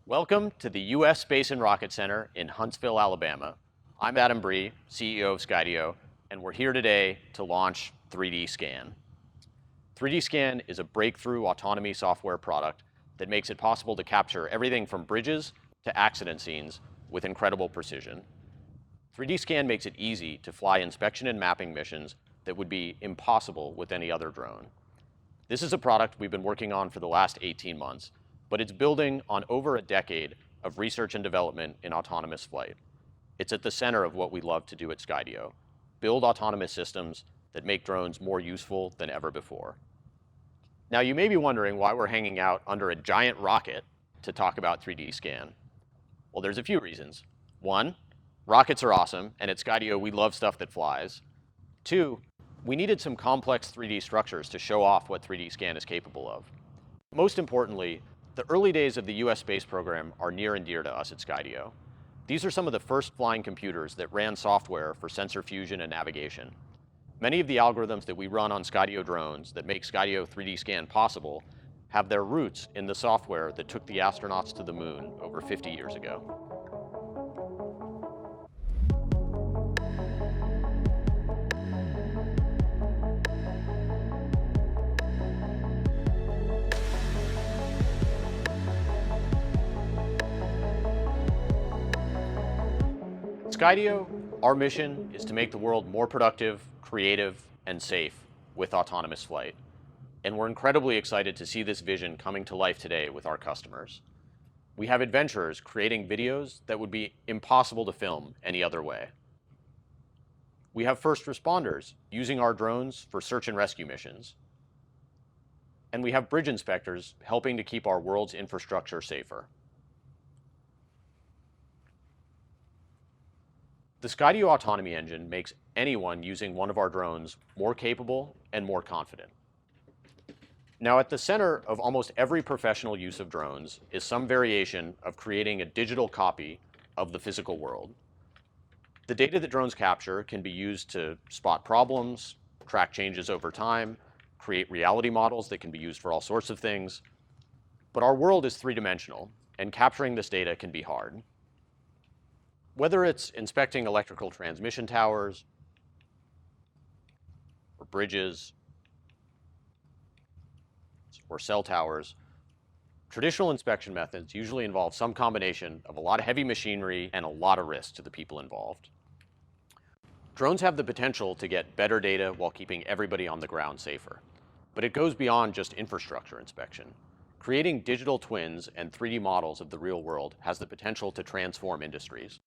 Welcome to the U.S. Space and Rocket Center in Huntsville, Alabama. I'm Adam Bree, CEO of Skydio, and we're here today to launch 3D Scan. 3D Scan is a breakthrough autonomy software product that makes it possible to capture everything from bridges to accident scenes with incredible precision. 3D Scan makes it easy to fly inspection and mapping missions that would be impossible with any other drone. This is a product we've been working on for the last 18 months, but it's building on over a decade of research and development in autonomous flight. It's at the center of what we love to do at Skydio, build autonomous systems that make drones more useful than ever before. Now, you may be wondering why we're hanging out under a giant rocket to talk about 3D Scan. Well, there's a few reasons. One, rockets are awesome, and at Skydio, we love stuff that flies. Two, we needed some complex 3D structures to show off what 3D Scan is capable of. Most importantly, the early days of the US space program are near and dear to us at Skydio. These are some of the first flying computers that ran software for sensor fusion and navigation. Many of the algorithms that we run on Skydio drones that make Skydio 3D Scan possible have their roots in the software that took the astronauts to the moon over 50 years ago. Skydio, our mission is to make the world more productive, creative, and safe with autonomous flight. And we're incredibly excited to see this vision coming to life today with our customers. We have adventurers creating videos that would be impossible to film any other way. We have first responders using our drones for search and rescue missions. And we have bridge inspectors helping to keep our world's infrastructure safer. The Skydio autonomy engine makes anyone using one of our drones more capable and more confident. Now, at the center of almost every professional use of drones is some variation of creating a digital copy of the physical world. The data that drones capture can be used to spot problems, track changes over time, create reality models that can be used for all sorts of things. But our world is three-dimensional, and capturing this data can be hard. Whether it's inspecting electrical transmission towers, or bridges, or cell towers, traditional inspection methods usually involve some combination of a lot of heavy machinery and a lot of risk to the people involved. Drones have the potential to get better data while keeping everybody on the ground safer. But it goes beyond just infrastructure inspection. Creating digital twins and 3D models of the real world has the potential to transform industries.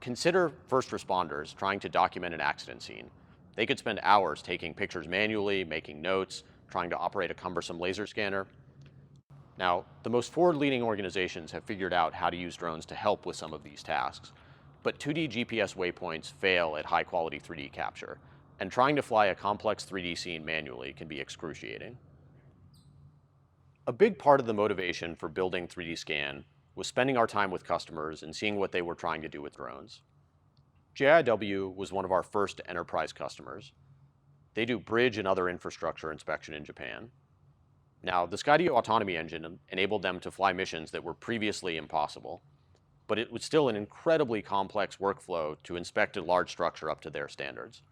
Consider first responders trying to document an accident scene. They could spend hours taking pictures manually, making notes, trying to operate a cumbersome laser scanner. Now, the most forward-leaning organizations have figured out how to use drones to help with some of these tasks. But 2D GPS waypoints fail at high-quality 3D capture, and trying to fly a complex 3D scene manually can be excruciating. A big part of the motivation for building 3D Scan was spending our time with customers and seeing what they were trying to do with drones. JIW was one of our first enterprise customers. They do bridge and other infrastructure inspection in Japan. Now, the Skydio autonomy engine enabled them to fly missions that were previously impossible, but it was still an incredibly complex workflow to inspect a large structure up to their standards.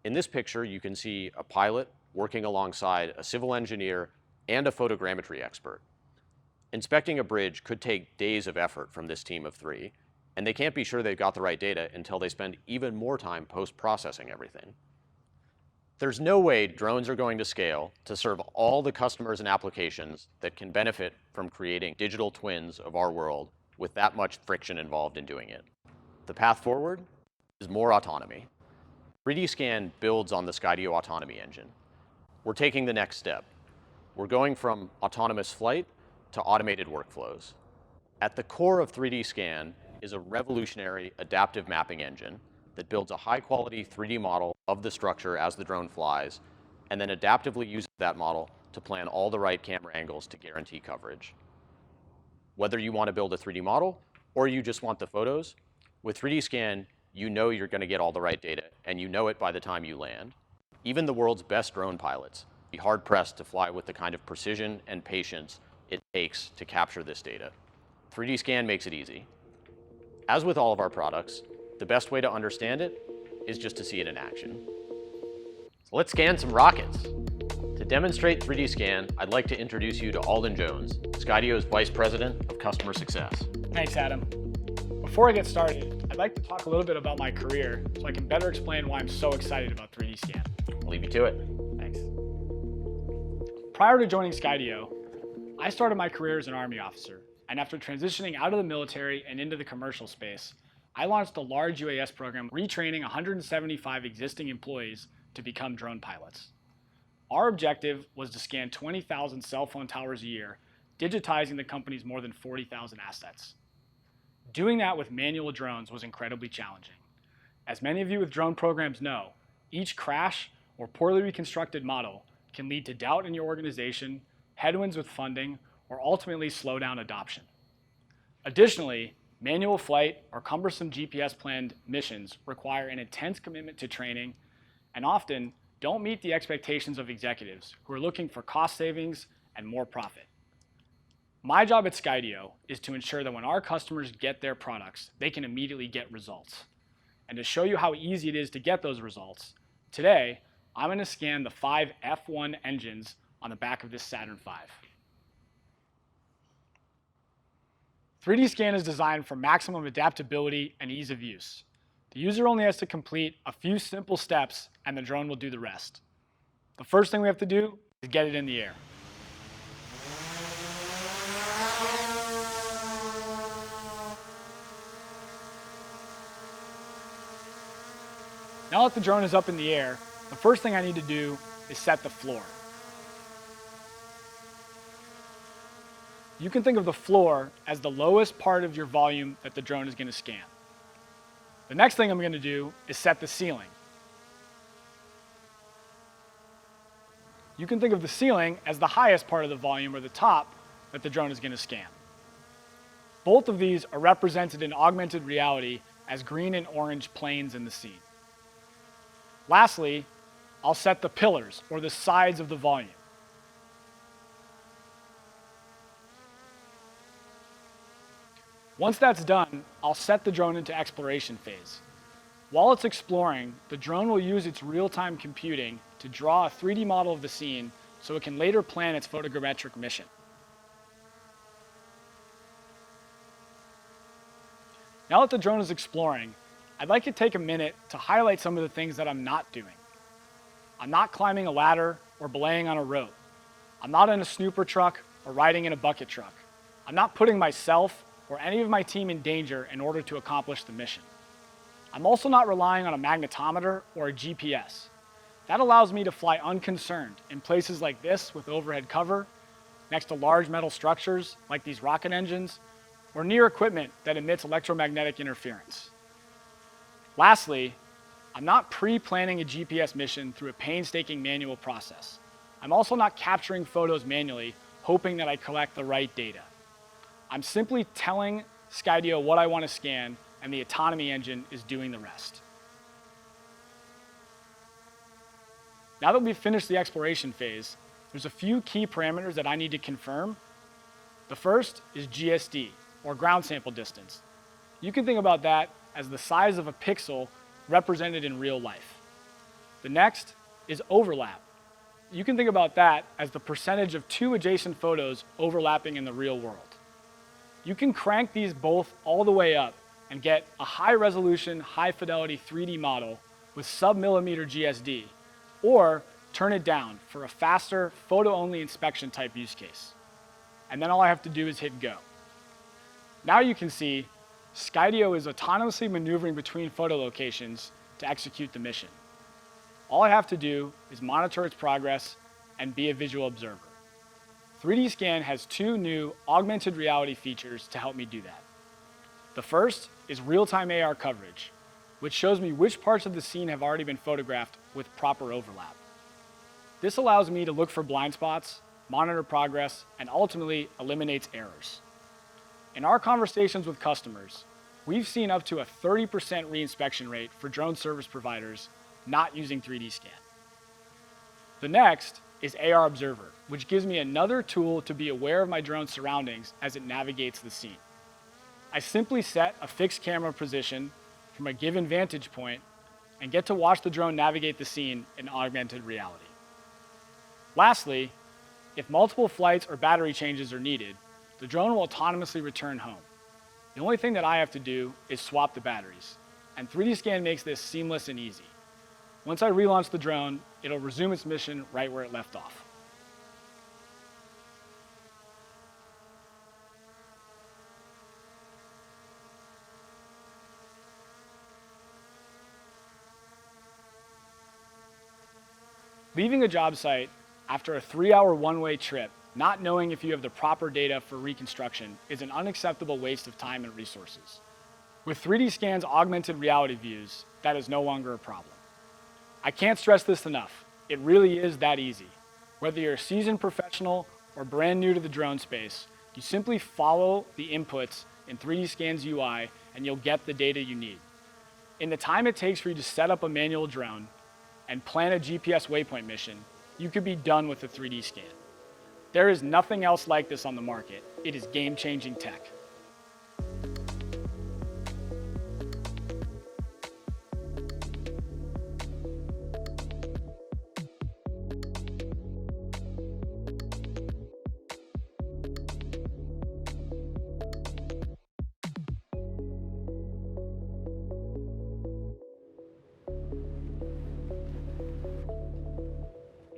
In this picture, you can see a pilot working alongside a civil engineer and a photogrammetry expert. Inspecting a bridge could take days of effort from this team of three, and they can't be sure they've got the right data until they spend even more time post-processing everything. There's no way drones are going to scale to serve all the customers and applications that can benefit from creating digital twins of our world with that much friction involved in doing it. The path forward is more autonomy. 3D Scan builds on the Skydio autonomy engine. we're taking the next step. We're going from autonomous flight to automated workflows. At the core of 3D Scan is a revolutionary adaptive mapping engine that builds a high-quality 3D model of the structure as the drone flies, and then adaptively uses that model to plan all the right camera angles to guarantee coverage. Whether you want to build a 3D model or you just want the photos, with 3D Scan, you know you're going to get all the right data, and you know it by the time you land. Even the world's best drone pilots be hard-pressed to fly with the kind of precision and patience it takes to capture this data. 3D Scan makes it easy. As with all of our products, the best way to understand it is just to see it in action. So let's scan some rockets. To demonstrate 3D Scan, I'd like to introduce you to Alden Jones, Skydio's Vice President of Customer Success. Thanks, Adam. Before I get started, I'd like to talk a little bit about my career so I can better explain why I'm so excited about 3D Scan. I'll leave you to it. Thanks. Prior to joining Skydio, I started my career as an Army officer, and after transitioning out of the military and into the commercial space, I launched a large UAS program retraining 175 existing employees to become drone pilots. Our objective was to scan 20,000 cell phone towers a year, digitizing the company's more than 40,000 assets. Doing that with manual drones was incredibly challenging. As many of you with drone programs know, each crash or poorly reconstructed model can lead to doubt in your organization, headwinds with funding, or ultimately slow down adoption. Additionally, manual flight or cumbersome GPS-planned missions require an intense commitment to training and often don't meet the expectations of executives who are looking for cost savings and more profit. My job at Skydio is to ensure that when our customers get their products, they can immediately get results. And to show you how easy it is to get those results, today, I'm going to scan the 5 F1 engines on the back of this Saturn V. 3D Scan is designed for maximum adaptability and ease of use. The user only has to complete a few simple steps and the drone will do the rest. The first thing we have to do is get it in the air. Now that the drone is up in the air, the first thing I need to do is set the floor. You can think of the floor as the lowest part of your volume that the drone is going to scan. The next thing I'm going to do is set the ceiling. You can think of the ceiling as the highest part of the volume, or the top, that the drone is going to scan. Both of these are represented in augmented reality as green and orange planes in the scene. Lastly, I'll set the pillars, or the sides of the volume. Once that's done, I'll set the drone into exploration phase. While it's exploring, the drone will use its real-time computing to draw a 3D model of the scene so it can later plan its photogrammetric mission. Now that the drone is exploring, I'd like to take a minute to highlight some of the things that I'm not doing. I'm not climbing a ladder or belaying on a rope. I'm not in a snooper truck or riding in a bucket truck. I'm not putting myself or any of my team in danger in order to accomplish the mission. I'm also not relying on a magnetometer or a GPS. That allows me to fly unconcerned in places like this with overhead cover, next to large metal structures like these rocket engines, or near equipment that emits electromagnetic interference. Lastly, I'm not pre-planning a GPS mission through a painstaking manual process. I'm also not capturing photos manually, hoping that I collect the right data. I'm simply telling Skydio what I want to scan, and the autonomy engine is doing the rest. Now that we've finished the exploration phase, there's a few key parameters that I need to confirm. The first is GSD, or ground sample distance. You can think about that as the size of a pixel represented in real life. The next is overlap. You can think about that as the percentage of two adjacent photos overlapping in the real world. You can crank these both all the way up and get a high-resolution, high-fidelity 3D model with sub-millimeter GSD, or turn it down for a faster, photo-only inspection type use case. And then all I have to do is hit go. Now you can see Skydio is autonomously maneuvering between photo locations to execute the mission. All I have to do is monitor its progress and be a visual observer. 3D Scan has two new augmented reality features to help me do that. The first is real-time AR coverage, which shows me which parts of the scene have already been photographed with proper overlap. This allows me to look for blind spots, monitor progress, and ultimately eliminates errors. In our conversations with customers, we've seen up to a 30% reinspection rate for drone service providers not using 3D Scan. The next is AR Observer, which gives me another tool to be aware of my drone's surroundings as it navigates the scene. I simply set a fixed camera position from a given vantage point and get to watch the drone navigate the scene in augmented reality. Lastly, if multiple flights or battery changes are needed, the drone will autonomously return home. The only thing that I have to do is swap the batteries, and 3D Scan makes this seamless and easy. Once I relaunch the drone, it'll resume its mission right where it left off. Leaving a job site after a 3-hour one-way trip, not knowing if you have the proper data for reconstruction, is an unacceptable waste of time and resources. With 3D Scan's augmented reality views, that is no longer a problem. I can't stress this enough. It really is that easy. Whether you're a seasoned professional or brand new to the drone space, you simply follow the inputs in 3D Scan's UI and you'll get the data you need. In the time it takes for you to set up a manual drone and plan a GPS waypoint mission, you could be done with a 3D Scan. There is nothing else like this on the market. It is game-changing tech.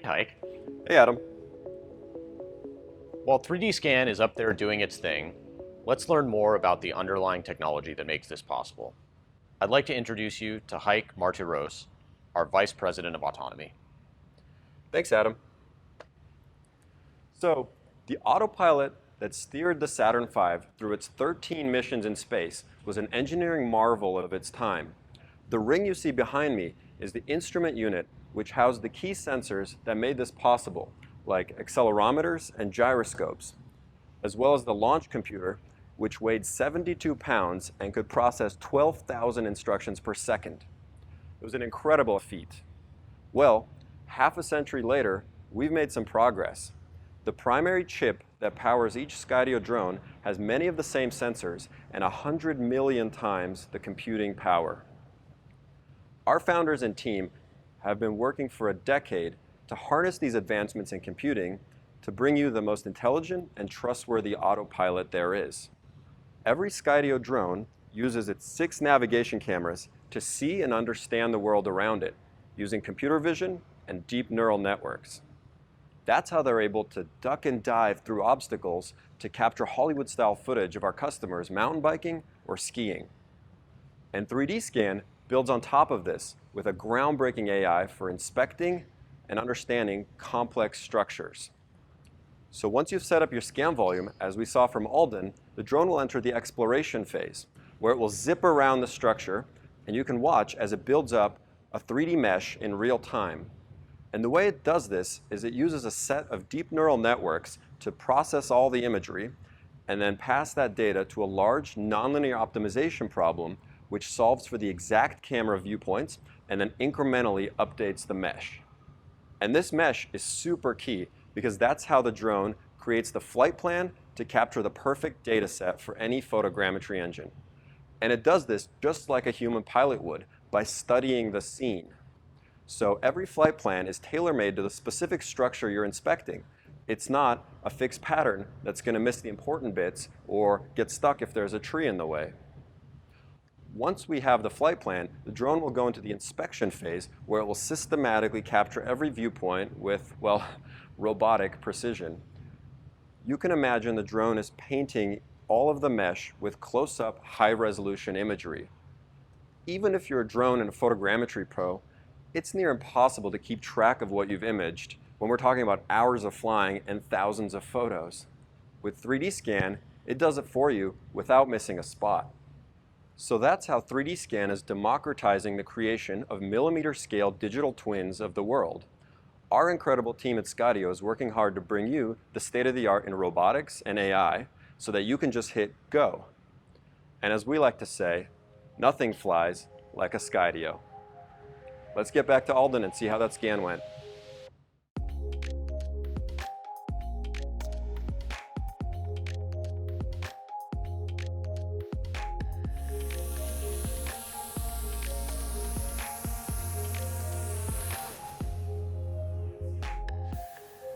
Hike. Hey, Adam. While 3D Scan is up there doing its thing, let's learn more about the underlying technology that makes this possible. I'd like to introduce you to Hike Martiros, our Vice President of Autonomy. Thanks, Adam. So, the autopilot that steered the Saturn V through its 13 missions in space was an engineering marvel of its time. The ring you see behind me is the instrument unit which housed the key sensors that made this possible, like accelerometers and gyroscopes, as well as the launch computer, which weighed 72 pounds and could process 12,000 instructions per second. It was an incredible feat. Well, half a century later, we've made some progress. The primary chip that powers each Skydio drone has many of the same sensors and 100 million times the computing power. Our founders and team have been working for a decade to harness these advancements in computing to bring you the most intelligent and trustworthy autopilot there is. Every Skydio drone uses its 6 navigation cameras to see and understand the world around it, using computer vision and deep neural networks. That's how they're able to duck and dive through obstacles to capture Hollywood-style footage of our customers mountain biking or skiing. And 3D Scan builds on top of this with a groundbreaking AI for inspecting and understanding complex structures. So once you've set up your scan volume, as we saw from Alden, the drone will enter the exploration phase, where it will zip around the structure, and you can watch as it builds up a 3D mesh in real time. And the way it does this is it uses a set of deep neural networks to process all the imagery, and then pass that data to a large nonlinear optimization problem which solves for the exact camera viewpoints and then incrementally updates the mesh. And this mesh is super key because that's how the drone creates the flight plan to capture the perfect data set for any photogrammetry engine. And it does this just like a human pilot would by studying the scene. So every flight plan is tailor-made to the specific structure you're inspecting. It's not a fixed pattern that's going to miss the important bits or get stuck if there's a tree in the way. Once we have the flight plan, the drone will go into the inspection phase where it will systematically capture every viewpoint with, well, robotic precision. You can imagine the drone is painting all of the mesh with close-up, high-resolution imagery. Even if you're a drone and a photogrammetry pro, it's near impossible to keep track of what you've imaged when we're talking about hours of flying and thousands of photos. With 3D scan, it does it for you without missing a spot. So that's how 3D scan is democratizing the creation of millimeter-scale digital twins of the world. Our incredible team at Skydio is working hard to bring you the state-of-the-art in robotics and AI so that you can just hit go. And as we like to say, nothing flies like a Skydio. Let's get back to Alden and see how that scan went.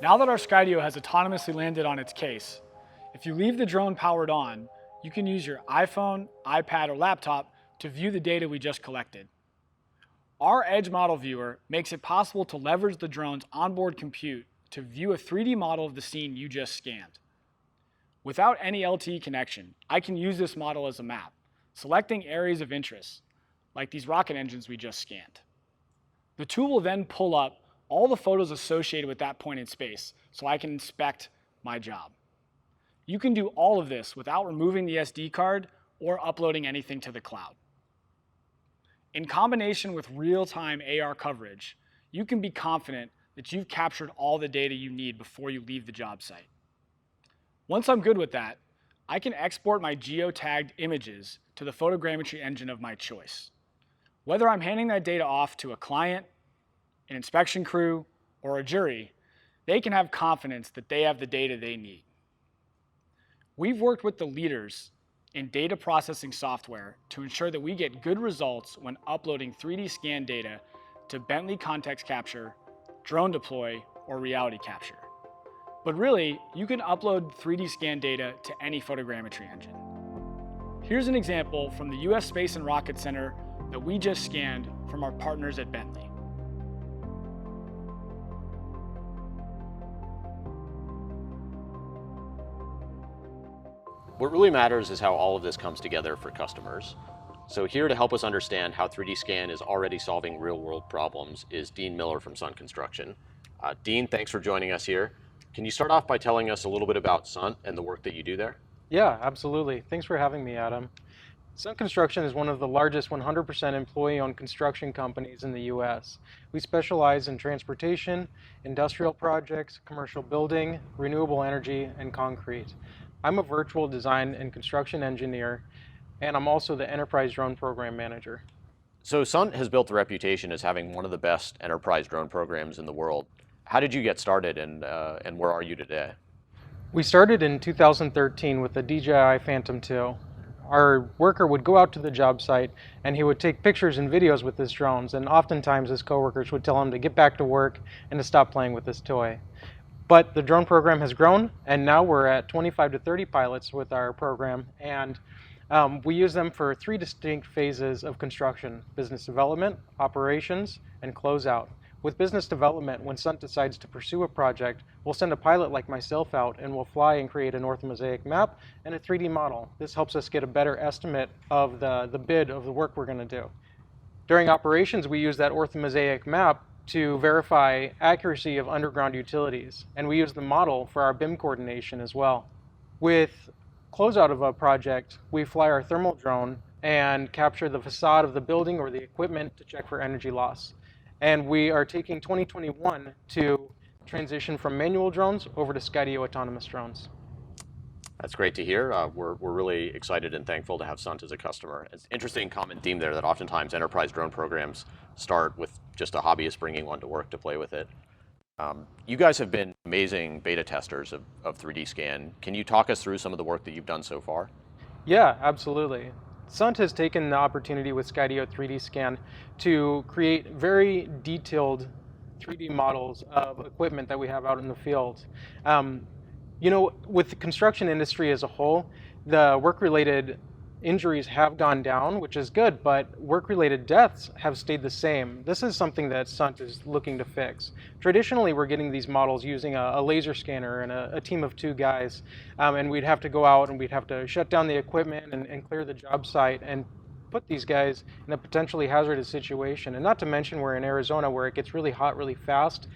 Now that our Skydio has autonomously landed on its case, if you leave the drone powered on, you can use your iPhone, iPad, or laptop to view the data we just collected. Our Edge Model Viewer makes it possible to leverage the drone's onboard compute to view a 3D model of the scene you just scanned. Without any LTE connection, I can use this model as a map, selecting areas of interest, like these rocket engines we just scanned. The tool will then pull up all the photos associated with that point in space so I can inspect my job. You can do all of this without removing the SD card or uploading anything to the cloud. In combination with real-time AR coverage, you can be confident that you've captured all the data you need before you leave the job site. Once I'm good with that, I can export my geotagged images to the photogrammetry engine of my choice. Whether I'm handing that data off to a client, an inspection crew, or a jury, they can have confidence that they have the data they need. We've worked with the leaders in data processing software to ensure that we get good results when uploading 3D scan data to Bentley Context Capture, Drone Deploy, or Reality Capture. But really, you can upload 3D scan data to any photogrammetry engine. Here's an example from the US Space and Rocket Center that we just scanned from our partners at Bentley. What really matters is how all of this comes together for customers. So here to help us understand how 3D Scan is already solving real-world problems is Dean Miller from Sunt Construction. Dean, thanks for joining us here. Can you start off by telling us a little bit about Sunt and the work that you do there? Yeah, absolutely. Thanks for having me, Adam. Sunt Construction is one of the largest 100% employee-owned construction companies in the U.S. We specialize in transportation, industrial projects, commercial building, renewable energy, and concrete. I'm a virtual design and construction engineer, and I'm also the Enterprise Drone Program Manager. So Sunt has built a reputation as having one of the best enterprise drone programs in the world. How did you get started and where are you today? We started in 2013 with the DJI Phantom 2. Our worker would go out to the job site and he would take pictures and videos with his drones, and oftentimes his coworkers would tell him to get back to work and to stop playing with this toy. But the drone program has grown, and now we're at 25 to 30 pilots with our program, and we use them for 3 distinct phases of construction: business development, operations, and closeout. With business development, when Sunt decides to pursue a project, we'll send a pilot like myself out and we'll fly and create an orthomosaic map and a 3D model. This helps us get a better estimate of the bid of the work we're going to do. During operations, we use that orthomosaic map to verify accuracy of underground utilities, and we use the model for our BIM coordination as well. With closeout of a project, we fly our thermal drone and capture the facade of the building or the equipment to check for energy loss. And we are taking 2021 to transition from manual drones over to Skydio autonomous drones. That's great to hear. We're really excited and thankful to have Sunt as a customer. It's an interesting common theme there that oftentimes enterprise drone programs start with just a hobbyist bringing one to work to play with it. You guys have been amazing beta testers of 3D Scan. Can you talk us through some of the work that you've done so far? Yeah, absolutely. Sunt has taken the opportunity with Skydio 3D Scan to create very detailed 3D models of equipment that we have out in the field. You know, with the construction industry as a whole, the work-related injuries have gone down, which is good, but work-related deaths have stayed the same. This is something that Sunt is looking to fix. Traditionally, we're getting these models using a laser scanner and a team of 2 guys, and we'd have to go out and we'd have to shut down the equipment and clear the job site and put these guys in a potentially hazardous situation. And not to mention we're in Arizona where it gets really hot really fast.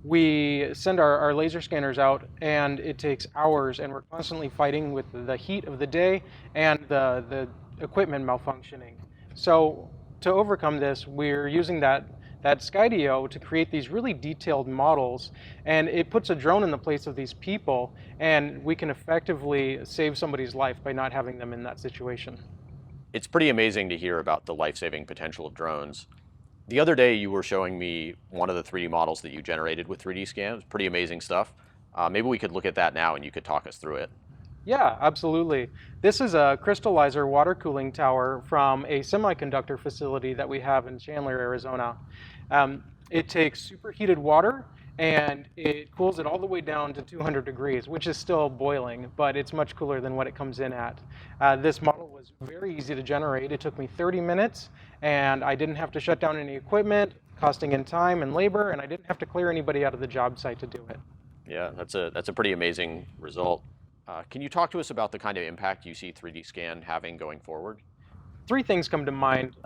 We send our laser scanners out, and it takes hours, and we're constantly fighting with the heat of the day and the equipment malfunctioning. So to overcome this, we're using that Skydio to create these really detailed models, and it puts a drone in the place of these people, and we can effectively save somebody's life by not having them in that situation. It's pretty amazing to hear about the life-saving potential of drones. The other day you were showing me one of the 3D models that you generated with 3D scan. It's pretty amazing stuff. Maybe we could look at that now and you could talk us through it. Yeah, absolutely. This is a crystallizer water cooling tower from a semiconductor facility that we have in Chandler, Arizona. It takes superheated water and it cools it all the way down to 200 degrees, which is still boiling, but it's much cooler than what it comes in at. This model was very easy to generate. It took me 30 minutes, and I didn't have to shut down any equipment, costing in time and labor, and I didn't have to clear anybody out of the job site to do it. Yeah, that's a pretty amazing result. Can you talk to us about the kind of impact you see 3D scan having going forward? 3 things come to mind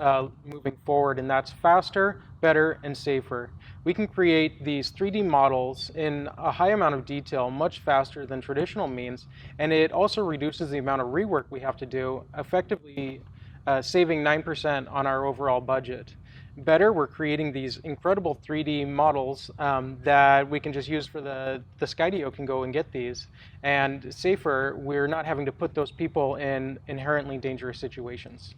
moving forward, and that's faster, better, and safer. We can create these 3D models in a high amount of detail much faster than traditional means, and it also reduces the amount of rework we have to do, effectively saving 9% on our overall budget. Better, we're creating these incredible 3D models that we can just use for the Skydio can go and get these. And safer, we're not having to put those people in inherently dangerous situations.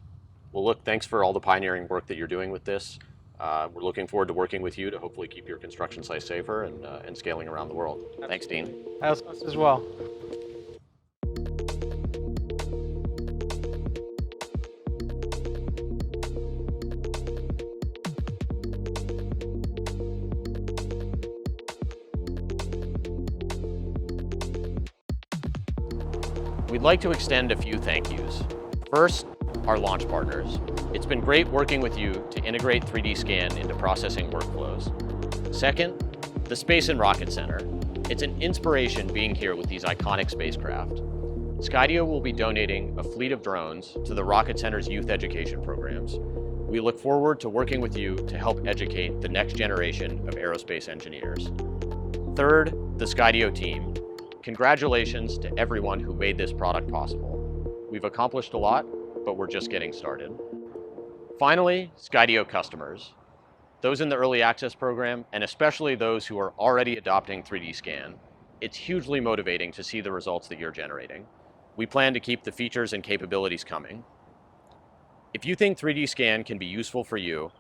Well, look, thanks for all the pioneering work that you're doing with this. We're looking forward to working with you to hopefully keep your construction sites safer and scaling around the world. Thanks, Dean. Us as well. We'd like to extend a few thank yous. First, our launch partners. It's been great working with you to integrate 3D scan into processing workflows. Second, the Space and Rocket Center. It's an inspiration being here with these iconic spacecraft. Skydio will be donating a fleet of drones to the Rocket Center's youth education programs. We look forward to working with you to help educate the next generation of aerospace engineers. Third, the Skydio team. Congratulations to everyone who made this product possible. We've accomplished a lot, but we're just getting started. Finally, Skydio customers. Those in the early access program, and especially those who are already adopting 3D scan, it's hugely motivating to see the results that you're generating. We plan to keep the features and capabilities coming. If you think 3D scan can be useful for you,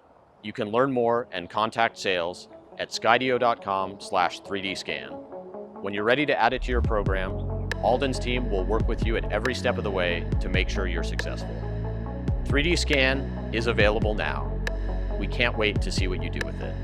you can learn more and contact sales at skydio.com/3dscan. When you're ready to add it to your program, Alden's team will work with you at every step of the way to make sure you're successful. 3D scan is available now. We can't wait to see what you do with it.